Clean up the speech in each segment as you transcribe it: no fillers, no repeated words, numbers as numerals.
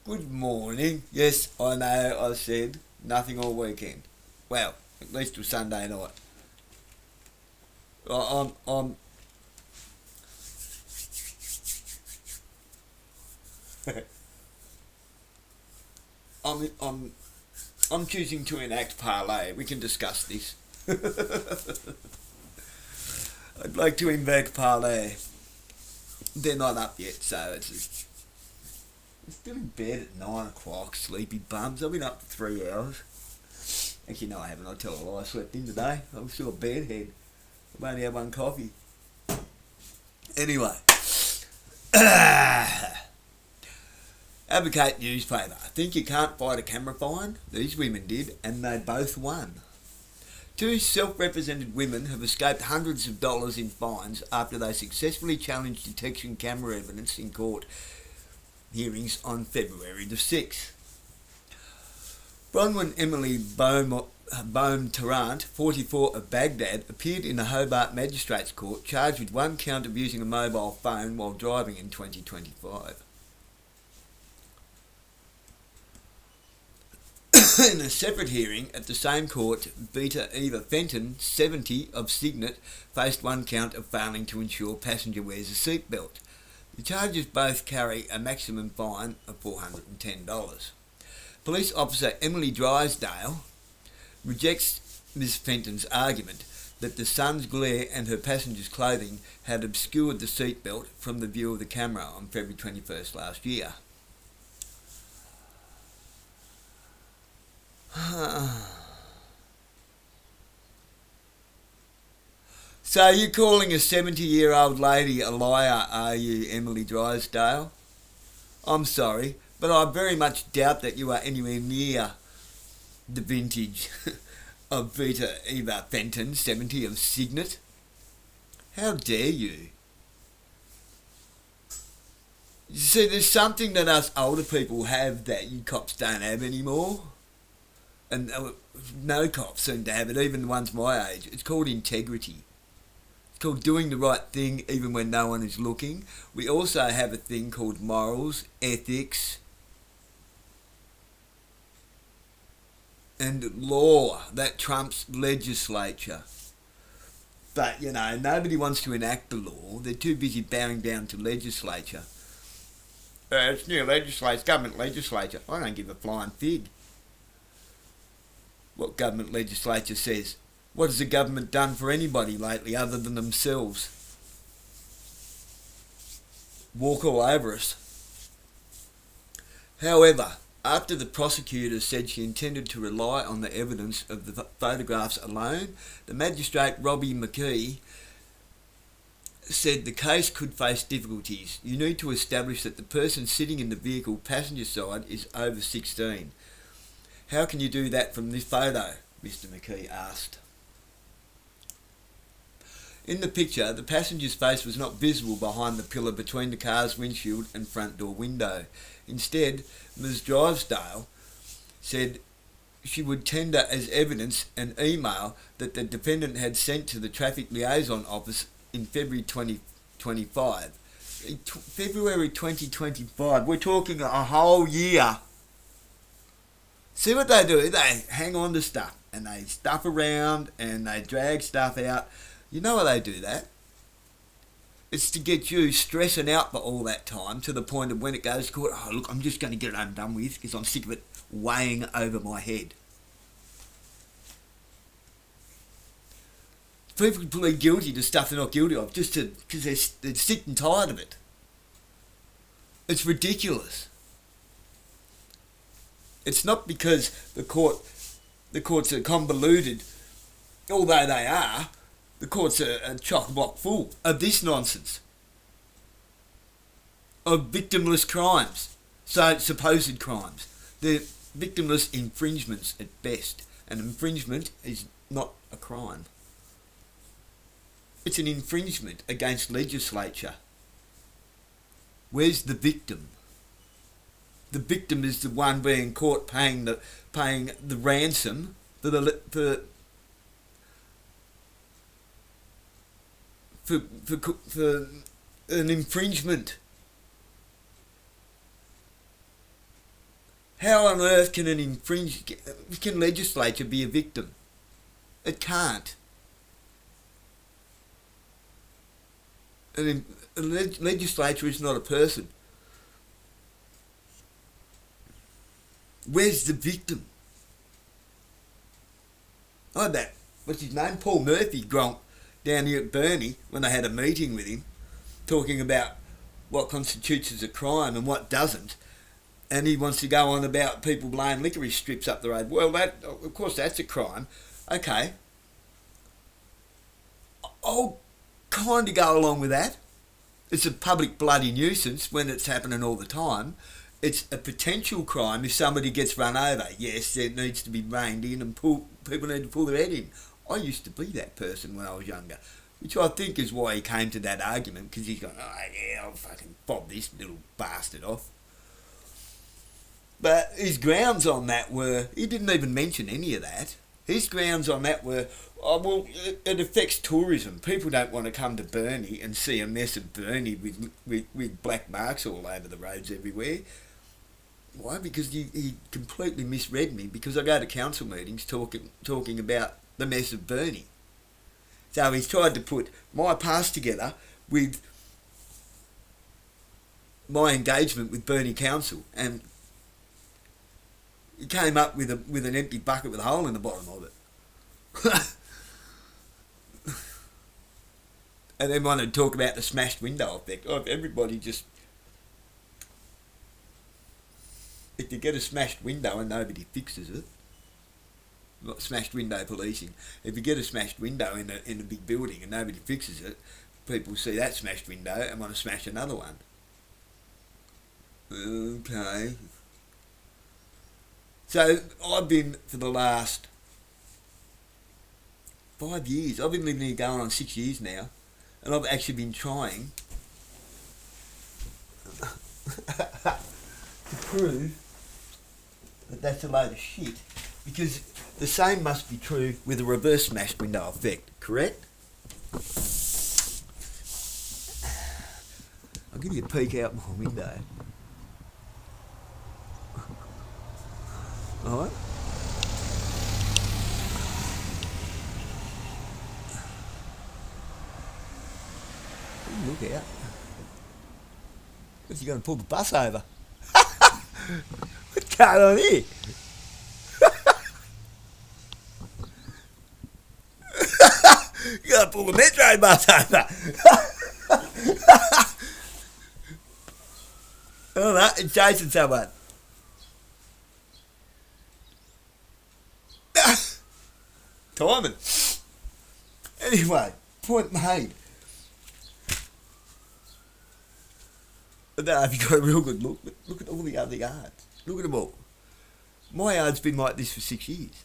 Good morning. Yes, I know I said nothing all weekend. Well, at least till Sunday night. I'm I'm I'm I'm choosing to enact parlay. We can discuss this. I'd like to invoke parlay. They're not up yet, so I'm still in bed at 9 o'clock. Sleepy bums. I've been up for 3 hours. Actually, no, I haven't. I'll tell a lie. I slept in today. I'm still a bedhead. I've only had one coffee. Anyway. Advocate newspaper. Think you can't fight a camera fine? These women did, and they both won. Two self-represented women have escaped hundreds of dollars in fines after they successfully challenged detection camera evidence in court hearings on February the 6th. Bronwyn Emily Bohm Tarrant, 44, of Baghdad, appeared in the Hobart Magistrates Court charged with one count of using a mobile phone while driving in 2025. In a separate hearing at the same court, Beta Eva Fenton, 70, of Signet, faced one count of failing to ensure passenger wears a seatbelt. The charges both carry a maximum fine of $410. Police officer Emily Drysdale rejects Ms Fenton's argument that the sun's glare and her passenger's clothing had obscured the seatbelt from the view of the camera on February 21st last year. So you're calling a 70-year-old lady a liar, are you, Emily Drysdale? I'm sorry, but I very much doubt that you are anywhere near the vintage of Beta Eva Fenton, 70, of Signet. How dare you? You see, there's something that us older people have that you cops don't have anymore. And no cops seem to have it, even the ones my age. It's called integrity. It's called doing the right thing even when no one is looking. We also have a thing called morals, ethics, and law that trumps legislature. But, nobody wants to enact the law. They're too busy bowing down to legislature. It's new legislature, it's government legislature. I don't give a flying fig what government legislature says. What has the government done for anybody lately other than themselves? Walk all over us. However, after the prosecutors said she intended to rely on the evidence of the photographs alone, the magistrate Robbie McKee said the case could face difficulties. You need to establish that the person sitting in the vehicle passenger side is over 16. How can you do that from this photo? Mr. McKee asked. In the picture, the passenger's face was not visible behind the pillar between the car's windshield and front door window. Instead, Ms. Drysdale said she would tender as evidence an email that the defendant had sent to the Traffic Liaison Office in February 2025. February 2025, we're talking a whole year. See what they do? They hang on to stuff and they stuff around and they drag stuff out. You know why they do that? It's to get you stressing out for all that time to the point of when it goes to court, oh look, I'm just going to get it undone with because I'm sick of it weighing over my head. People plead guilty to stuff they're not guilty of just because they're sick and tired of it. It's ridiculous. It's not because the courts are convoluted, although they are. The courts are chock-a-block full of this nonsense, of victimless crimes, so supposed crimes. They're victimless infringements at best. An infringement is not a crime. It's an infringement against legislature. Where's the victim? The victim is the one being caught paying the ransom for an infringement. How on earth can can legislature be a victim? It can't. A legislature is not a person. Where's the victim? I had that, what's his name? Paul Murphy Gronk down here at Burnie when they had a meeting with him, talking about what constitutes as a crime and what doesn't. And he wants to go on about people laying licorice strips up the road. Well, that, of course, that's a crime. Okay. I'll kind of go along with that. It's a public bloody nuisance when it's happening all the time. It's a potential crime if somebody gets run over. Yes, it needs to be reined in and people need to pull their head in. I used to be that person when I was younger, which I think is why he came to that argument, because he's gone, oh yeah, I'll fucking fob this little bastard off. But his grounds on that were, he didn't even mention any of that. His grounds on that were, oh, well, it affects tourism. People don't want to come to Burnie and see a mess of Burnie with black marks all over the roads everywhere. Why? Because he completely misread me, because I go to council meetings talking about the mess of Burnie. So he's tried to put my past together with my engagement with Burnie Council, and he came up with an empty bucket with a hole in the bottom of it. And then wanted to talk about the smashed window effect. Oh, if everybody just... If you get a smashed window and nobody fixes it, not smashed window policing. If you get a smashed window in a big building and nobody fixes it, people see that smashed window and want to smash another one. Okay. So I've been, for the last 5 years, I've been living here going on 6 years now, and I've actually been trying to prove that that's a load of shit, because the same must be true with a reverse smashed window effect, correct? I'll give you a peek out my window. Alright? Look out. What's he going to pull the bus over? What's going on here? You got to pull the metro bus over. Oh no, it's chasing someone. Timing. Anyway, point made. I don't know if you got a real good look, but look at all the other yards. Look at them all. My yard's been like this for 6 years.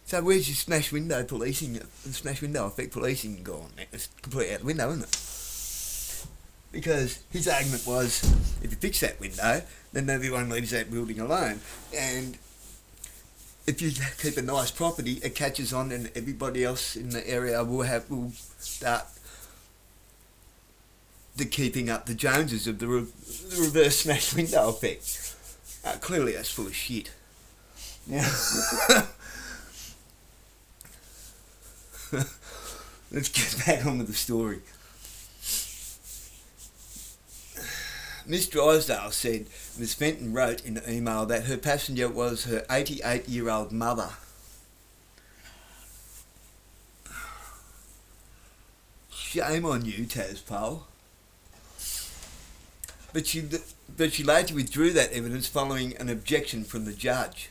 So where's your smash window policing, smash window effect policing gone? It's completely out the window, isn't it? Because his argument was, if you fix that window, then everyone leaves that building alone. And if you keep a nice property, it catches on, and everybody else in the area will start the keeping up the Joneses of the reverse smash window effect. Clearly that's full of shit. Now, let's get back on with the story. Miss Drysdale said Miss Fenton wrote in an email that her passenger was her 88-year-old mother. Shame on you, Tazpole. But she later withdrew that evidence following an objection from the judge.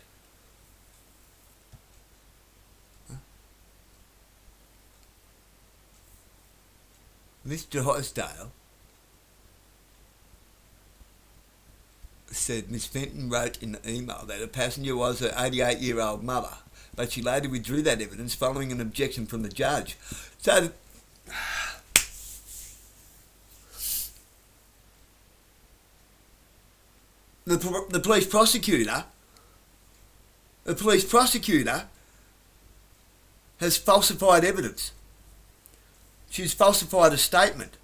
Miss Drysdale said Miss Fenton wrote in the email that her passenger was her 88-year-old mother, but she later withdrew that evidence following an objection from the judge. So the police prosecutor has falsified evidence. She's falsified a statement.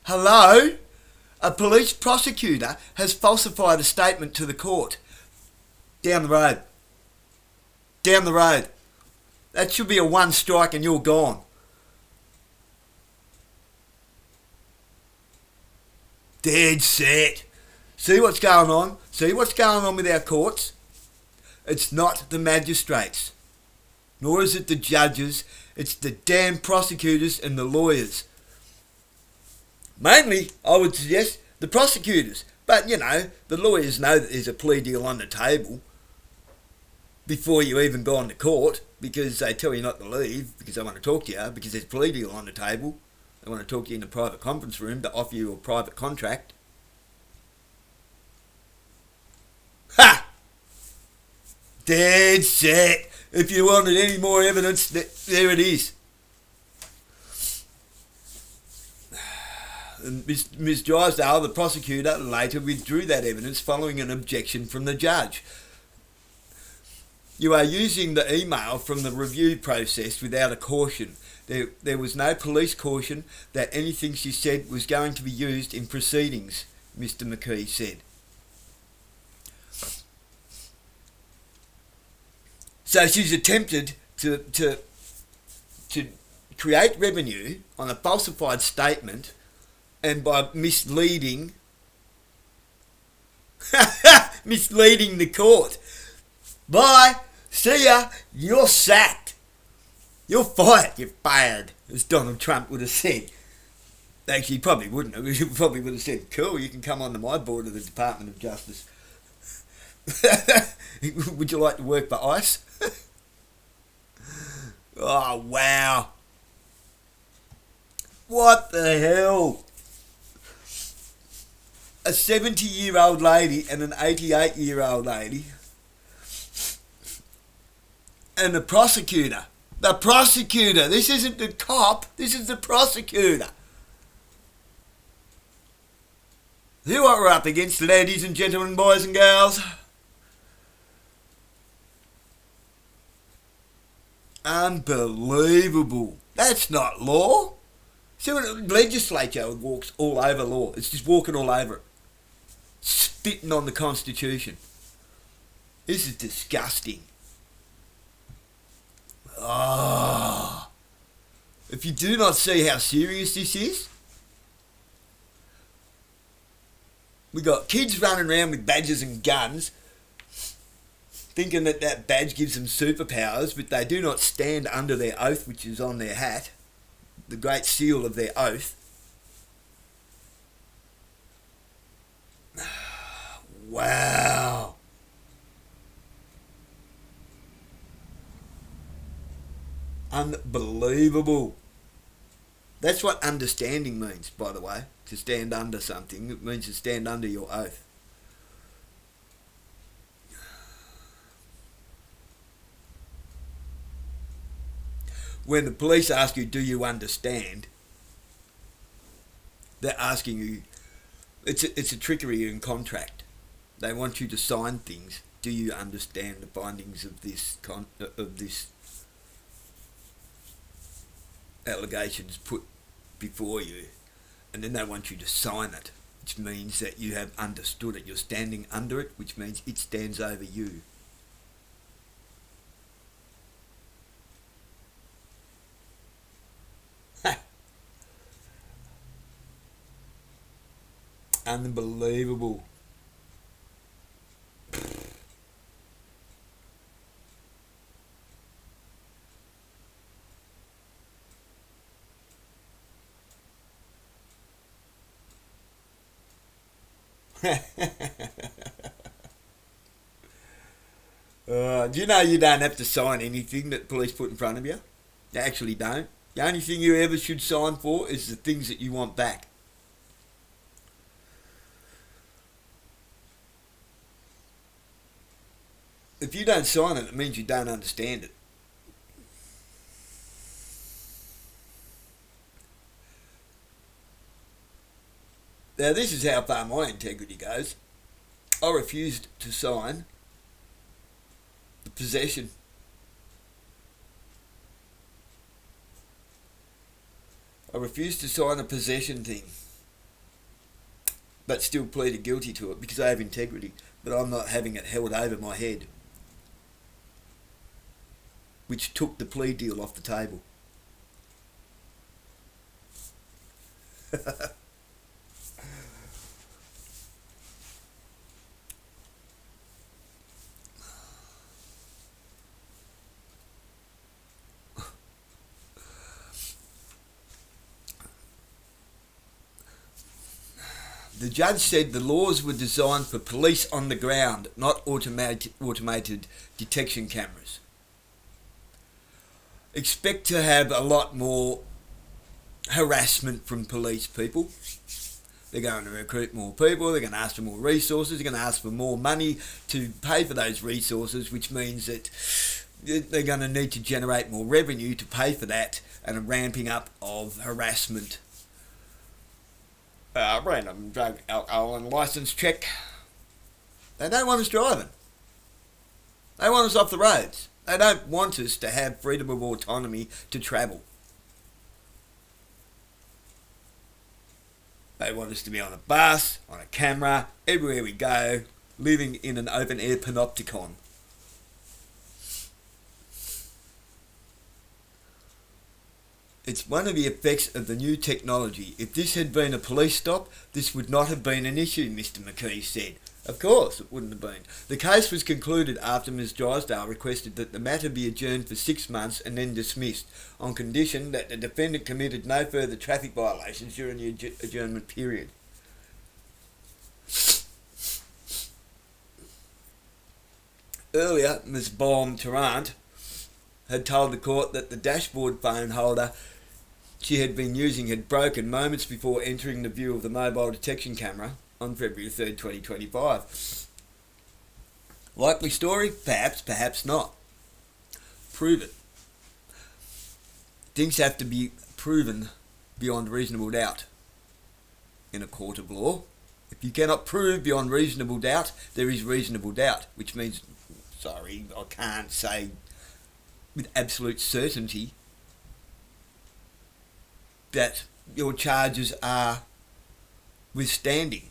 Hello? A police prosecutor has falsified a statement to the court. Down the road. Down the road. That should be a one strike and you're gone. Dead set. See what's going on? See what's going on with our courts? It's not the magistrates, nor is it the judges. It's the damn prosecutors and the lawyers. Mainly, I would suggest the prosecutors. But, you know, the lawyers know that there's a plea deal on the table before you even go on to court, because they tell you not to leave because they want to talk to you, because there's a plea deal on the table. They want to talk to you in a private conference room to offer you a private contract. Ha! Dead set. If you wanted any more evidence, there it is. And Ms. Drysdale, the prosecutor, later withdrew that evidence following an objection from the judge. You are using the email from the review process without a caution. There was no police caution that anything she said was going to be used in proceedings, Mr. McKee said. So she's attempted to create revenue on a falsified statement, and by misleading the court. Bye. See ya. You're sacked. You're fired. You're fired, as Donald Trump would have said. Actually, he probably wouldn't have. He probably would have said, cool, you can come onto my board of the Department of Justice. Would you like to work for ICE? Oh, wow. What the hell? A 70-year-old lady and an 88-year-old lady. And the prosecutor. The prosecutor. This isn't the cop. This is the prosecutor. See what we're up against, ladies and gentlemen, boys and girls. Unbelievable. That's not law. See what the legislature walks all over law. It's just walking all over it. Spitting on the Constitution. This is disgusting. Oh. If you do not see how serious this is, we got kids running around with badges and guns, thinking that that badge gives them superpowers, but they do not stand under their oath, which is on their hat, the great seal of their oath. Wow. Unbelievable. That's what understanding means, by the way, to stand under something. It means to stand under your oath. When the police ask you, do you understand? They're asking you, it's a trickery in contract. They want you to sign things. Do you understand the findings of this allegations put before you? And then they want you to sign it, which means that you have understood it. You're standing under it, which means it stands over you. Unbelievable. Do you know you don't have to sign anything that police put in front of you? You actually don't. The only thing you ever should sign for is the things that you want back. If you don't sign it, it means you don't understand it. Now, this is how far my integrity goes. I refused to sign the possession. I refused to sign a possession thing. but still pleaded guilty to it because I have integrity, but I'm not having it held over my head, which took the plea deal off the table. The judge said the laws were designed for police on the ground, not automated detection cameras. Expect to have a lot more harassment from police people. They're going to recruit more people, they're going to ask for more resources, they're going to ask for more money to pay for those resources, which means that they're going to need to generate more revenue to pay for that, and a ramping up of harassment. Random drug, alcohol and licence check. They don't want us driving. They want us off the roads. They don't want us to have freedom of autonomy to travel. They want us to be on a bus, on a camera, everywhere we go, living in an open-air panopticon. It's one of the effects of the new technology. If this had been a police stop, this would not have been an issue, Mr. McKee said. Of course it wouldn't have been. The case was concluded after Ms Drysdale requested that the matter be adjourned for 6 months and then dismissed, on condition that the defendant committed no further traffic violations during the adjournment period. Earlier, Ms Baum-Tarrant had told the court that the dashboard phone holder she had been using had broken moments before entering the view of the mobile detection camera on February 3rd, 2025. Likely story? Perhaps, perhaps not. Prove it. Things have to be proven beyond reasonable doubt in a court of law. If you cannot prove beyond reasonable doubt, there is reasonable doubt, which means, sorry, I can't say with absolute certainty that your charges are withstanding.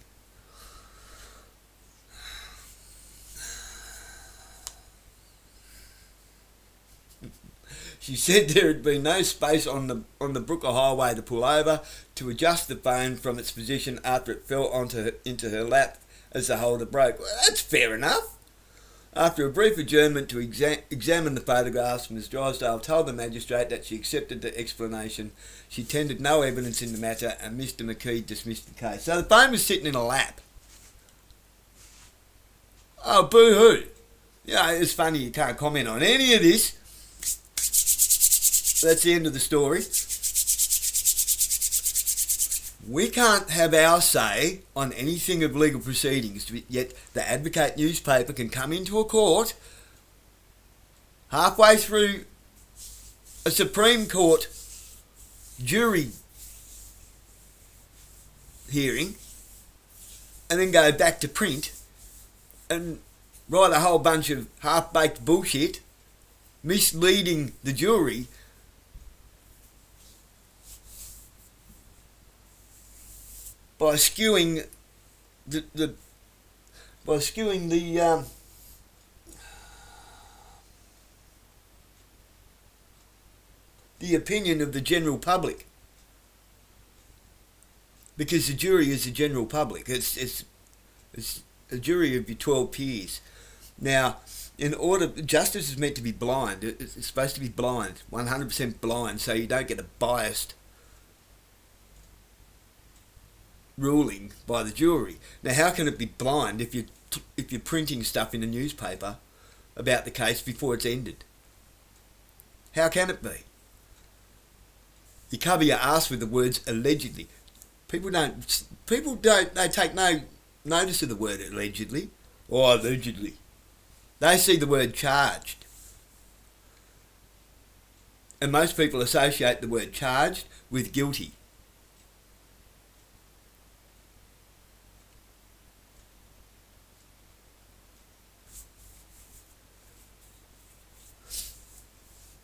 She said there had been no space on the Brooker Highway to pull over to adjust the phone from its position after it fell into her lap as the holder broke. Well, that's fair enough. After a brief adjournment to examine the photographs, Ms Drysdale told the magistrate that she accepted the explanation. She tendered no evidence in the matter and Mr McKee dismissed the case. So the phone was sitting in a lap. Oh, boo-hoo. Yeah, it's funny you can't comment on any of this. That's the end of the story. We can't have our say on anything of legal proceedings, yet the Advocate newspaper can come into a court halfway through a Supreme Court jury hearing and then go back to print and write a whole bunch of half-baked bullshit, misleading the jury by skewing the opinion of the general public, because the jury is the general public. It's a jury of your 12 peers. Now, justice is meant to be blind. It's supposed to be blind, 100% blind, so you don't get a biased ruling by the jury. Now, how can it be blind if you're printing stuff in a newspaper about the case before it's ended? How can it be? You cover your ass with the words allegedly. People don't. They take no notice of the word allegedly or allegedly. They see the word charged, and most people associate the word charged with guilty.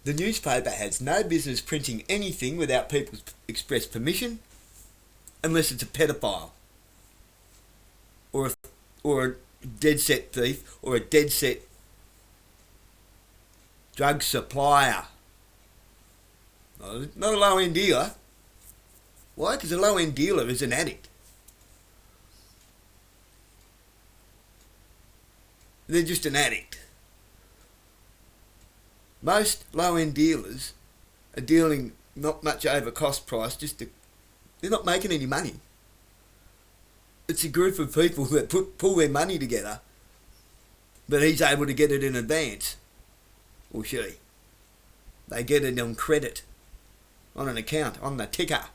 The newspaper has no business printing anything without people's express permission, unless it's a pedophile. or a dead set thief or a dead set drug supplier. Not a low-end dealer. Why? Because a low-end dealer is an addict. They're just an addict. Most low-end dealers are dealing not much over cost price, they're not making any money. It's a group of people that pull their money together, but he's able to get it in advance, or she. They get it on credit, on an account, on the ticker,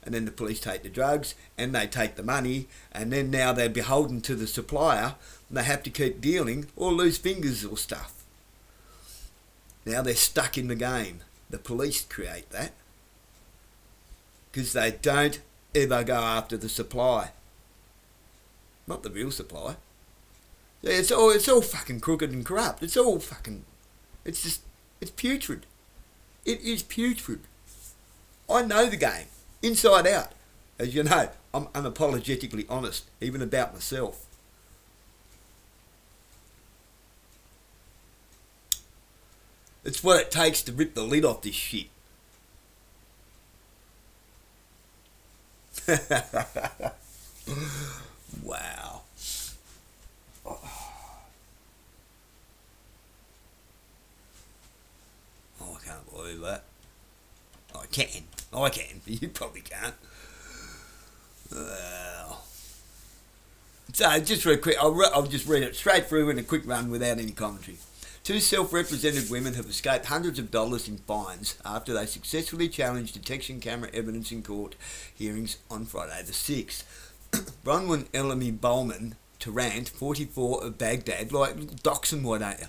and then the police take the drugs and they take the money, and then now they're beholden to the supplier and they have to keep dealing or lose fingers or stuff. Now they're stuck in the game. The police create that because they don't ever go after the supply, not the real supply. It's all fucking crooked and corrupt. It's putrid. It is putrid. I know the game inside out. As you know, I'm unapologetically honest, even about myself. It's what it takes to rip the lid off this shit. Wow. Oh, I can't believe that. I can, but you probably can't. Well. So, just real quick, I'll just read it straight through in a quick run without any commentary. 2 self-represented women have escaped hundreds of dollars in fines after they successfully challenged detection camera evidence in court hearings on Friday the 6th. Bronwyn Elamy Bowman Tarrant, 44, of Baghdad, like Doxon, why don't you?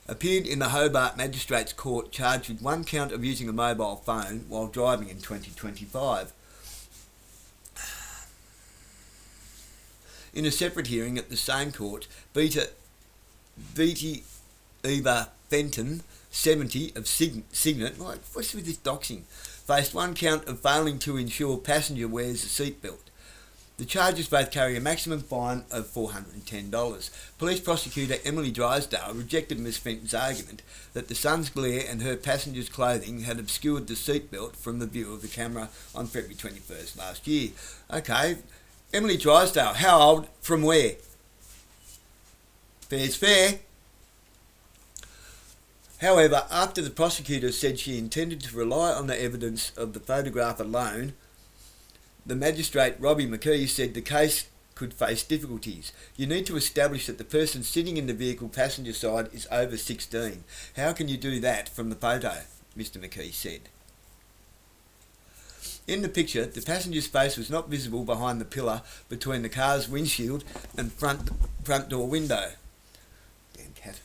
Appeared in the Hobart Magistrates Court charged with 1 count of using a mobile phone while driving in 2025. In a separate hearing at the same court, BeNt Eva Fenton, 70, of Signet, like, what's with this doxing, faced 1 count of failing to ensure passenger wears a seatbelt. The charges both carry a maximum fine of $410. Police prosecutor Emily Drysdale rejected Ms Fenton's argument that the sun's glare and her passenger's clothing had obscured the seatbelt from the view of the camera on February 21st last year. Okay, Emily Drysdale, how old, from where? Fair's fair. However, after the prosecutor said she intended to rely on the evidence of the photograph alone, the magistrate Robbie McKee said the case could face difficulties. You need to establish that the person sitting in the vehicle passenger side is over 16. How can you do that from the photo? Mr McKee said. In the picture, the passenger's face was not visible behind the pillar between the car's windshield and front door window. Damn cat.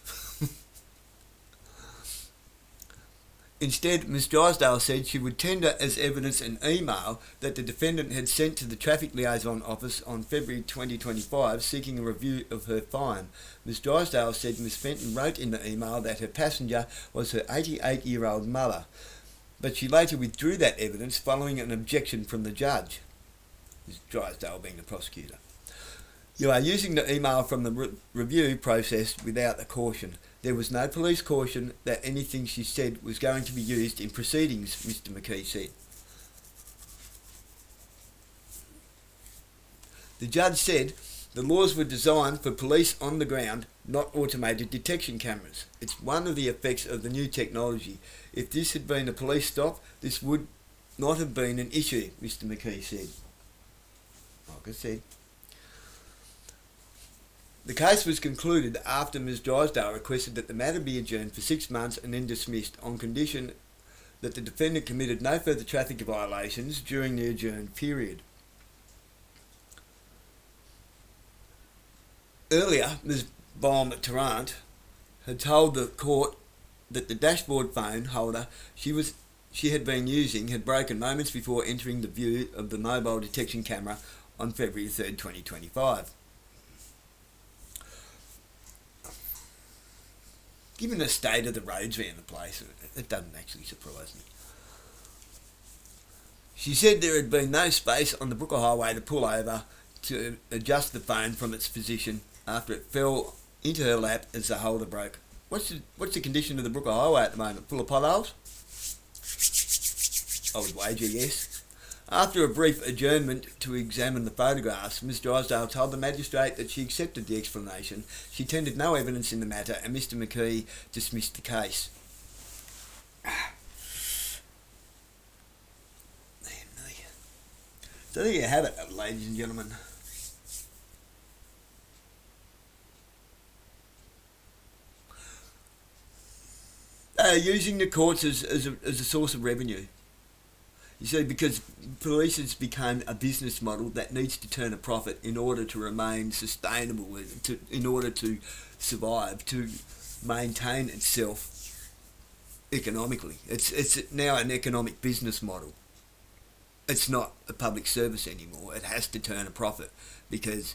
Instead, Ms Drysdale said she would tender as evidence an email that the defendant had sent to the Traffic Liaison Office on February 2025 seeking a review of her fine. Ms Drysdale said Ms Fenton wrote in the email that her passenger was her 88-year-old mother, but she later withdrew that evidence following an objection from the judge. Ms Drysdale being the prosecutor. You are using the email from the review process without a caution. There was no police caution that anything she said was going to be used in proceedings, Mr McKee said. The judge said the laws were designed for police on the ground, not automated detection cameras. It's one of the effects of the new technology. If this had been a police stop, this would not have been an issue, Mr McKee said. Like I said. The case was concluded after Ms Drysdale requested that the matter be adjourned for 6 months and then dismissed on condition that the defendant committed no further traffic violations during the adjourned period. Earlier, Ms Bowman Tarrant had told the court that the dashboard phone holder she had been using had broken moments before entering the view of the mobile detection camera on February 3rd, 2025. Given the state of the roads around the place, it doesn't actually surprise me. She said there had been no space on the Brooker Highway to pull over to adjust the phone from its position after it fell into her lap as the holder broke. What's the condition of the Brooker Highway at the moment? Full of potholes? I would wager yes. After a brief adjournment to examine the photographs, Ms Drysdale told the magistrate that she accepted the explanation. She tendered no evidence in the matter and Mr McKee dismissed the case. So there you have it, ladies and gentlemen. Using the courts as a source of revenue. You see, because police has become a business model that needs to turn a profit in order to remain sustainable, in order to survive, to maintain itself economically. It's now an economic business model. It's not a public service anymore. It has to turn a profit because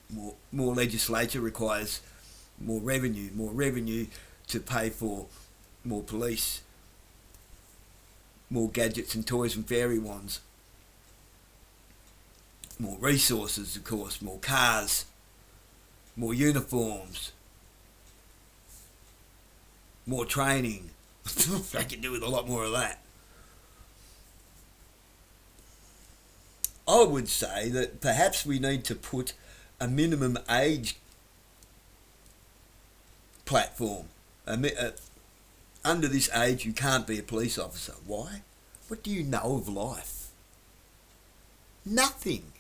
more legislature requires more revenue to pay for more police, more gadgets and toys and fairy wands, more resources, of course, more cars, more uniforms, more training. I can do with a lot more of that. I would say that perhaps we need to put a minimum age platform. Under this age, you can't be a police officer. Why? What do you know of life? Nothing.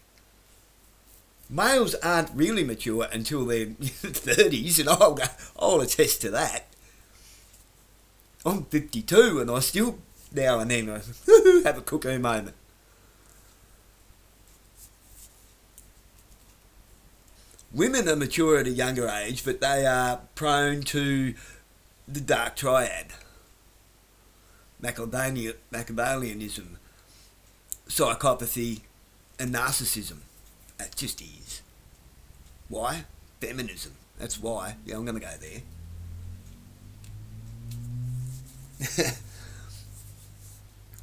Males aren't really mature until their 30s, and I'll attest to that. I'm 52, and I still now and then have a cuckoo moment. Women are mature at a younger age, but they are prone to the dark triad. Machiavellianism, psychopathy, and narcissism. That just is. Why? Feminism. That's why. Yeah, I'm going to go there.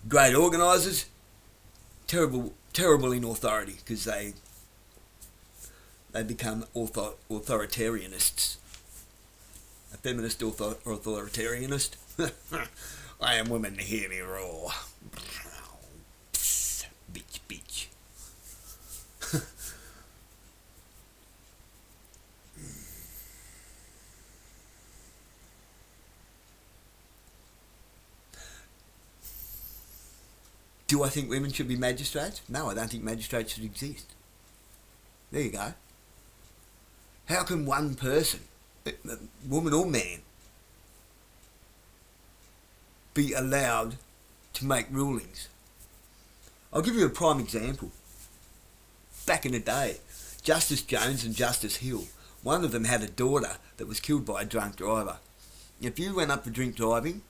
Great organisers, terrible in authority because they become authoritarianists. A feminist authoritarianist. I am women, hear me roar. Bitch. Do I think women should be magistrates? No, I don't think magistrates should exist. There you go. How can one person, woman or man, be allowed to make rulings? I'll give you a prime example. Back in the day, Justice Jones and Justice Hill, one of them had a daughter that was killed by a drunk driver. If you went up for drink driving,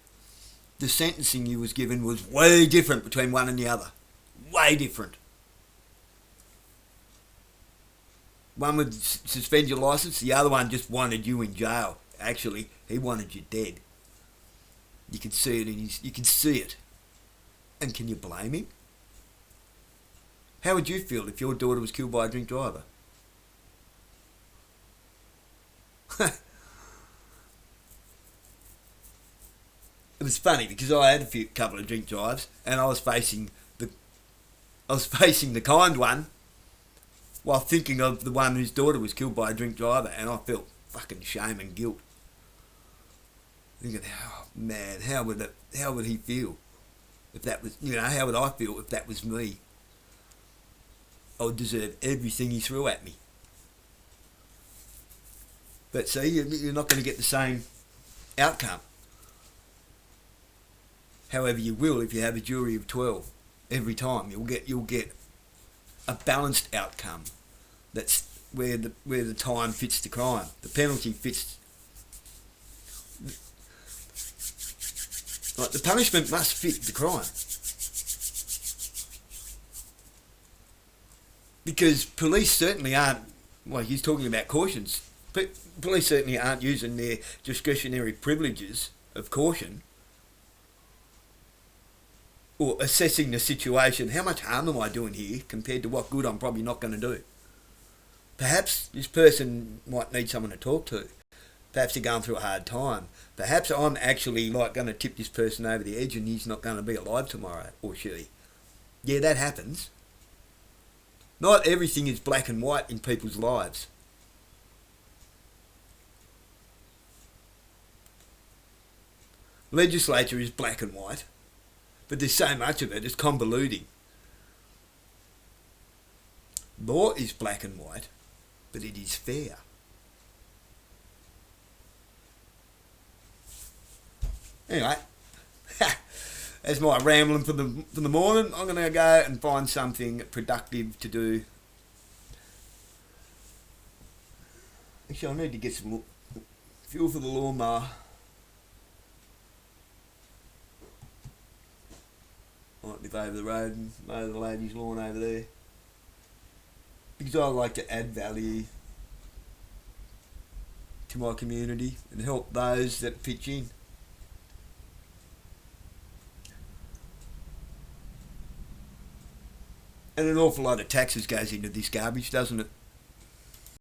the sentencing you was given was way different between one and the other. Way different. One would suspend your licence, the other one just wanted you in jail. Actually, he wanted you dead. You can see it you can see it. And can you blame him? How would you feel if your daughter was killed by a drink driver? It was funny because I had a couple of drink drives and I was facing the kind one while thinking of the one whose daughter was killed by a drink driver, and I felt fucking shame and guilt. Thinking, oh man, how would he feel if that was, how would I feel if that was me? I would deserve everything he threw at me. But see, you're not going to get the same outcome. However, you will if you have a jury of 12 every time. You'll get a balanced outcome. That's where the time fits the crime. The penalty fits. Like, the punishment must fit the crime. Because police certainly aren't. Well, he's talking about cautions. But police certainly aren't using their discretionary privileges of caution or assessing the situation. How much harm am I doing here compared to what good I'm probably not going to do? Perhaps this person might need someone to talk to. Perhaps they're going through a hard time. Perhaps I'm actually like going to tip this person over the edge and he's not going to be alive tomorrow, or she. Yeah, that happens. Not everything is black and white in people's lives. Legislature is black and white, but there's so much of it, it's convoluting. Law is black and white, but it is fair. Anyway, that's my rambling for the morning. I'm going to go and find something productive to do. Actually, I need to get some fuel for the lawnmower. Might nip over the road and mow the lady's lawn over there. Because I like to add value to my community and help those that pitch in. And an awful lot of taxes goes into this garbage, doesn't it?